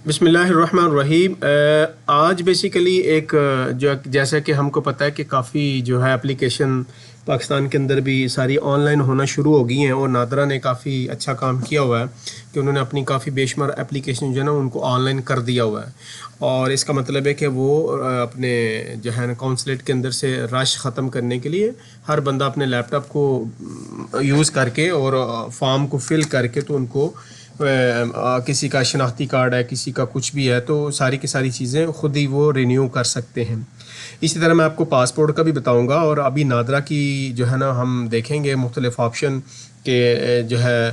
بسم اللہ الرحمن الرحیم۔ آج بیسیکلی ایک جو جیسا کہ ہم کو پتہ ہے کہ کافی جو ہے اپلیکیشن پاکستان کے اندر بھی ساری آن لائن ہونا شروع ہو گئی ہیں، اور نادرا نے کافی اچھا کام کیا ہوا ہے کہ انہوں نے اپنی کافی بے شمار اپلیکیشن جو ہے نا ان کو آن لائن کر دیا ہوا ہے، اور اس کا مطلب ہے کہ وہ اپنے جو ہے نا کونسلیٹ کے اندر سے رش ختم کرنے کے لیے ہر بندہ اپنے لیپ ٹاپ کو یوز کر کے اور فارم کو فل کر کے تو ان کو کسی کا شناختی کارڈ ہے، کسی کا کچھ بھی ہے، تو ساری کی ساری چیزیں خود ہی وہ رینیو کر سکتے ہیں۔ اسی طرح میں آپ کو پاسپورٹ کا بھی بتاؤں گا، اور ابھی نادرا کی جو ہے نا ہم دیکھیں گے مختلف آپشن کہ جو ہے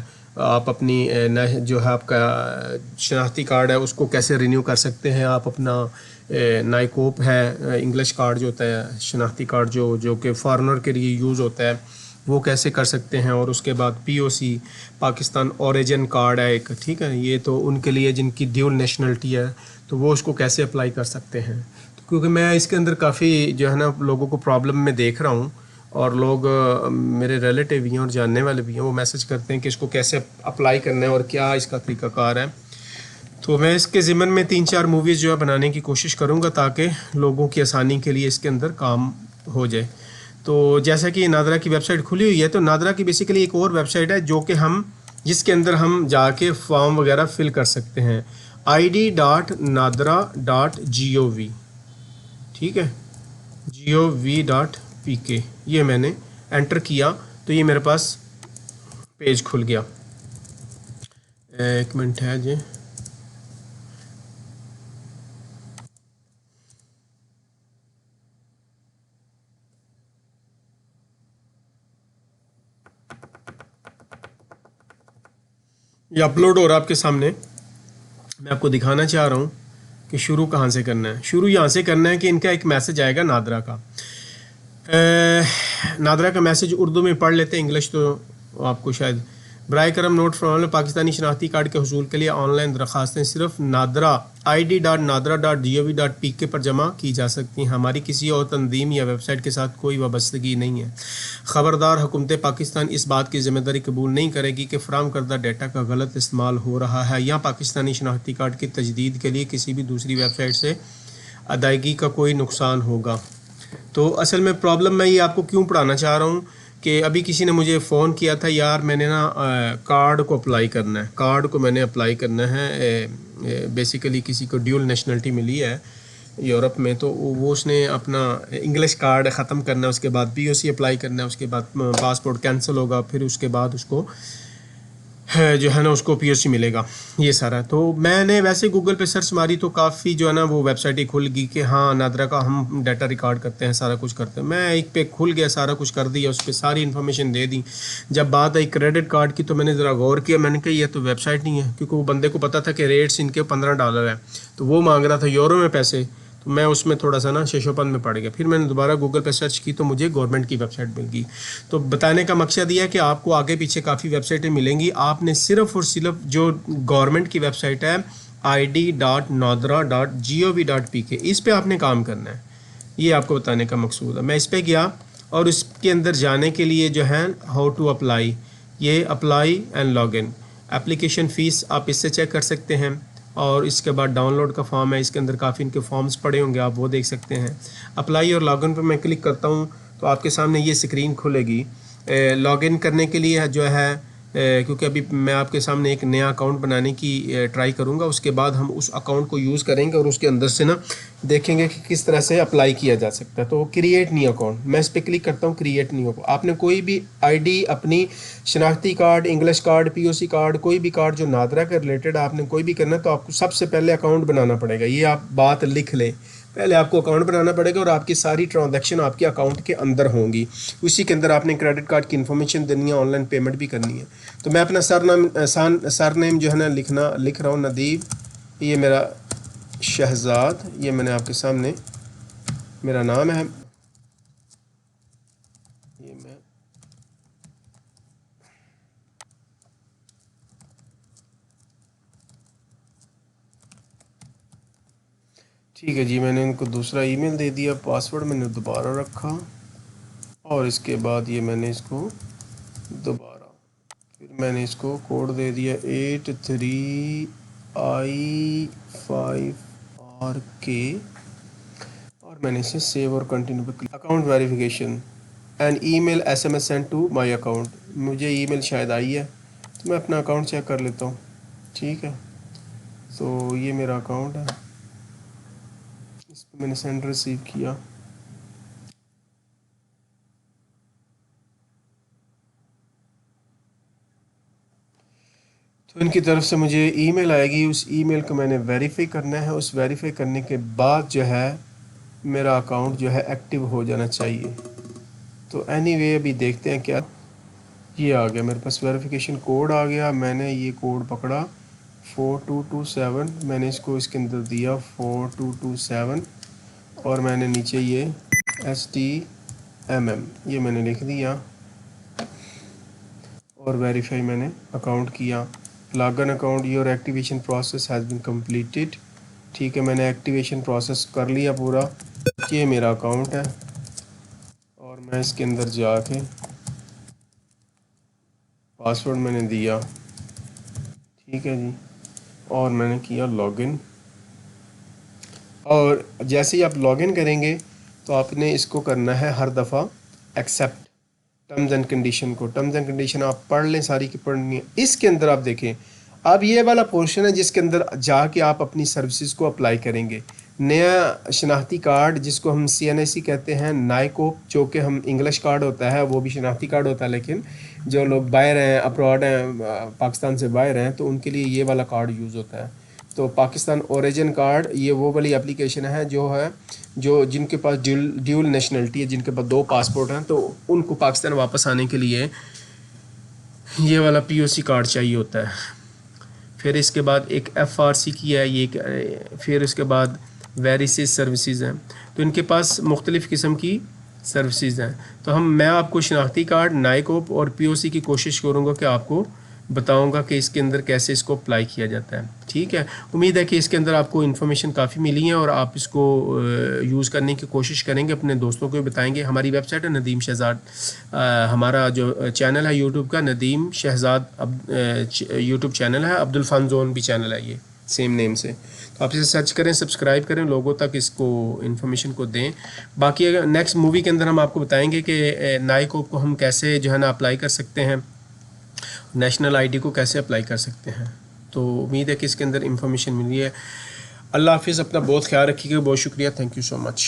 آپ اپنی جو ہے آپ کا شناختی کارڈ ہے اس کو کیسے رینیو کر سکتے ہیں، آپ اپنا نائکوپ ہے انگلش کارڈ جو ہوتا ہے شناختی کارڈ جو کہ فارنر کے لیے یوز ہوتا ہے وہ کیسے کر سکتے ہیں، اور اس کے بعد پی او سی پاکستان اوریجن کارڈ ہے ایک، ٹھیک ہے، یہ تو ان کے لیے جن کی ڈیول نیشنلٹی ہے تو وہ اس کو کیسے اپلائی کر سکتے ہیں، کیونکہ میں اس کے اندر کافی جو ہے نا لوگوں کو پرابلم میں دیکھ رہا ہوں، اور لوگ میرے ریلیٹیو بھی ہیں اور جاننے والے بھی ہیں، وہ میسج کرتے ہیں کہ اس کو کیسے اپلائی کرنا ہے اور کیا اس کا طریقہ کار ہے۔ تو میں اس کے ضمن میں 3-4 موویز جو ہے بنانے کی کوشش کروں گا تاکہ لوگوں کی آسانی کے لیے اس کے اندر کام ہو جائے۔ تو جیسا کہ نادرا کی ویب سائٹ کھلی ہوئی ہے، تو نادرا کی بیسیکلی ایک اور ویب سائٹ ہے جو کہ جس کے اندر ہم جا کے فارم وغیرہ فل کر سکتے ہیں، id.nadra.gov، ٹھیک ہے، gov.pk، یہ میں نے انٹر کیا تو یہ میرے پاس پیج کھل گیا۔ ایک منٹ ہے جی، یہ اپلوڈ ہو رہا ہے آپ کے سامنے۔ میں آپ کو دکھانا چاہ رہا ہوں کہ شروع کہاں سے کرنا ہے۔ شروع یہاں سے کرنا ہے کہ ان کا ایک میسج آئے گا نادرا کا، نادرا کا میسج اردو میں پڑھ لیتے ہیں، انگلش تو آپ کو شاید۔ برائے کرم نوٹ فرام پاکستانی شناختی کارڈ کے حصول کے لیے آن لائن درخواستیں صرف نادرا id.nadra.gov.pk پر جمع کی جا سکتی ہیں، ہماری کسی اور تنظیم یا ویب سائٹ کے ساتھ کوئی وابستگی نہیں ہے۔ خبردار، حکومت پاکستان اس بات کی ذمہ داری قبول نہیں کرے گی کہ فراہم کردہ ڈیٹا کا غلط استعمال ہو رہا ہے یا پاکستانی شناختی کارڈ کی تجدید کے لیے کسی بھی دوسری ویب سائٹ سے ادائیگی کا کوئی نقصان ہوگا۔ تو اصل میں پرابلم میں یہ آپ کو کیوں پڑھانا چاہ رہا ہوں کہ ابھی کسی نے مجھے فون کیا تھا، یار میں نے نا کارڈ کو اپلائی کرنا ہے، کارڈ کو میں نے اپلائی کرنا ہے، بیسیکلی کسی کو ڈیول نیشنلٹی ملی ہے یورپ میں، تو وہ اس نے اپنا انگلش کارڈ ختم کرنا ہے، اس کے بعد پی او سی اپلائی کرنا ہے، اس کے بعد پاسپورٹ کینسل ہوگا، پھر اس کے بعد اس کو جو ہے نا اس کو پی او سی ملے گا، یہ سارا۔ تو میں نے ویسے گوگل پہ سرچ ماری تو کافی جو ہے نا وہ ویب سائٹ ہی کھل گئی کہ ہاں نادرا کا ہم ڈیٹا ریکارڈ کرتے ہیں، سارا کچھ کرتے ہیں۔ میں ایک پہ کھل گیا، سارا کچھ کر دیا، اس پہ ساری انفارمیشن دے دی۔ جب بات آئی کریڈٹ کارڈ کی تو میں نے ذرا غور کیا، میں نے کہا یہ تو ویب سائٹ نہیں ہے، کیونکہ وہ بندے کو پتا تھا کہ ریٹس ان کے $15 ہے، تو وہ مانگ رہا تھا یورو میں پیسے، تو میں اس میں تھوڑا سا نا ششوپن میں پڑ گیا۔ پھر میں نے دوبارہ گوگل پہ سرچ کی تو مجھے گورنمنٹ کی ویب سائٹ مل گئی۔ تو بتانے کا مقصد یہ ہے کہ آپ کو آگے پیچھے کافی ویب سائٹیں ملیں گی، آپ نے صرف اور صرف جو گورنمنٹ کی ویب سائٹ ہے id.nadra.gov.pk، اس پہ آپ نے کام کرنا ہے، یہ آپ کو بتانے کا مقصود ہے۔ میں اس پہ گیا اور اس کے اندر جانے کے لیے جو ہے ہاؤ ٹو اپلائی، یہ apply and log in, application fee آپ اس سے چیک کر سکتے ہیں، اور اس کے بعد ڈاؤن لوڈ کا فارم ہے، اس کے اندر کافی ان کے فارمز پڑے ہوں گے، آپ وہ دیکھ سکتے ہیں۔ اپلائی اور لاگ ان پہ میں کلک کرتا ہوں تو آپ کے سامنے یہ اسکرین کھلے گی۔ لاگ ان کرنے کے لیے جو ہے کیونکہ ابھی میں آپ کے سامنے ایک نیا اکاؤنٹ بنانے کی ٹرائی کروں گا، اس کے بعد ہم اس اکاؤنٹ کو یوز کریں گے اور اس کے اندر سے نا دیکھیں گے کہ کس طرح سے اپلائی کیا جا سکتا ہے۔ تو کریٹ نیو اکاؤنٹ، میں اس پہ کلک کرتا ہوں، کریٹ نیو اکاؤنٹ۔ آپ نے کوئی بھی آئی ڈی اپنی شناختی کارڈ، انگلش کارڈ، پی او سی کارڈ، کوئی بھی کارڈ جو نادرا کے ریلیٹڈ آپ نے کوئی بھی کرنا ہے تو آپ کو سب سے پہلے اکاؤنٹ بنانا پڑے گا، یہ آپ بات لکھ لیں، پہلے آپ کو اکاؤنٹ بنانا پڑے گا اور آپ کی ساری ٹرانزیکشن آپ کے اکاؤنٹ کے اندر ہوں گی، اسی کے اندر آپ نے کریڈٹ کارڈ کی انفارمیشن دینی ہے، آن لائن پیمنٹ بھی کرنی ہے۔ تو میں اپنا سر نیم جو ہے نا لکھ رہا ہوں ندیب، یہ میرا شہزاد، یہ میں نے آپ کے سامنے میرا نام ہے، یہ میں ٹھیک ہے جی، میں نے ان کو دوسرا ای میل دے دیا، پاسورڈ میں نے دوبارہ رکھا، اور اس کے بعد یہ میں نے اس کو دوبارہ، پھر میں نے اس کو کوڈ دے دیا 83 I5RK اور میں نے اسے سیو اور کنٹینیو پہ click. Account verification and email SMS send to my account. مجھے ای میل شاید آئی ہے تو میں اپنا اکاؤنٹ چیک کر لیتا ہوں. ٹھیک ہے، تو یہ میرا اکاؤنٹ ہے، اس پہ میں نے سینڈ ریسیو کیا. تو ان کی طرف سے مجھے ای میل آئے گی، اس ای میل کو میں نے ویریفائی کرنا ہے. اس ویریفائی کرنے کے بعد جو ہے میرا اکاؤنٹ جو ہے ایکٹیو ہو جانا چاہیے. تو اینی وے ابھی دیکھتے ہیں کیا. یہ آ گیا میرے پاس ویریفیکیشن کوڈ آ گیا. میں نے یہ کوڈ پکڑا 4227، میں نے اس کو اس کے اندر دیا 4227 اور میں نے نیچے یہ STMM یہ میں نے لکھ دیا اور ویریفائی میں نے اکاؤنٹ کیا. Login account your activation process has been completed. ٹھیک ہے، میں نے ایکٹیویشن پروسیس کر لیا پورا. یہ میرا اکاؤنٹ ہے اور میں اس کے اندر جا کے پاسورڈ میں نے دیا. ٹھیک ہے جی، اور میں نے کیا لاگ ان. اور جیسے ہی آپ لاگ ان کریں گے تو آپ نے اس کو کرنا ہے ہر دفعہ ایکسیپٹ ٹرمز اینڈ کنڈیشن کو. ٹرمز اینڈ کنڈیشن آپ پڑھ لیں، ساری کی پڑھنی ہے. اس کے اندر آپ دیکھیں اب یہ والا پورشن ہے جس کے اندر جا کے آپ اپنی سروسز کو اپلائی کریں گے. نیا شناختی کارڈ جس کو ہم CNIC کہتے ہیں، نائکوپ جو کہ ہم انگلش کارڈ ہوتا ہے وہ بھی شناختی کارڈ ہوتا ہے، لیکن جو لوگ باہر ہیں، ابراڈ ہیں، پاکستان سے باہر ہیں، تو ان کے لیے یہ والا کارڈ یوز ہوتا ہے. تو پاکستان اوریجن کارڈ یہ وہ والی اپلیکیشن ہے جو جن کے پاس ڈیول نیشنلٹی ہے، جن کے پاس 2 پاسپورٹ ہیں، تو ان کو پاکستان واپس آنے کے لیے یہ والا POC کارڈ چاہیے ہوتا ہے. پھر اس کے بعد ایک FRC کی ہے یہ. پھر اس کے بعد ویریسز سروسز ہیں، تو ان کے پاس مختلف قسم کی سروسز ہیں. تو میں آپ کو شناختی کارڈ، نائکوپ اور POC کی کوشش کروں گا کہ آپ کو بتاؤں گا کہ اس کے اندر کیسے اس کو اپلائی کیا جاتا ہے. ٹھیک ہے، امید ہے کہ اس کے اندر آپ کو انفارمیشن کافی ملی ہے اور آپ اس کو یوز کرنے کی کوشش کریں گے، اپنے دوستوں کو بھی بتائیں گے. ہماری ویب سائٹ ہے ندیم شہزاد، ہمارا جو چینل ہے یوٹیوب کا ندیم شہزاد یوٹیوب چینل ہے، عبدالفن زون بھی چینل ہے یہ سیم نیم سے. تو آپ اسے سرچ کریں، سبسکرائب کریں، لوگوں تک اس کو انفارمیشن کو دیں. باقی اگر نیکسٹ مووی کے اندر ہم آپ کو بتائیں گے کہ نائکوپ کو ہم کیسے جو ہے نا اپلائی کر سکتے ہیں، نیشنل ID کو کیسے اپلائی کر سکتے ہیں. تو امید ہے کہ اس کے اندر انفارمیشن ملی ہے. اللہ حافظ، اپنا بہت خیال رکھیے گا. بہت شکریہ، تھینک یو سو مچ.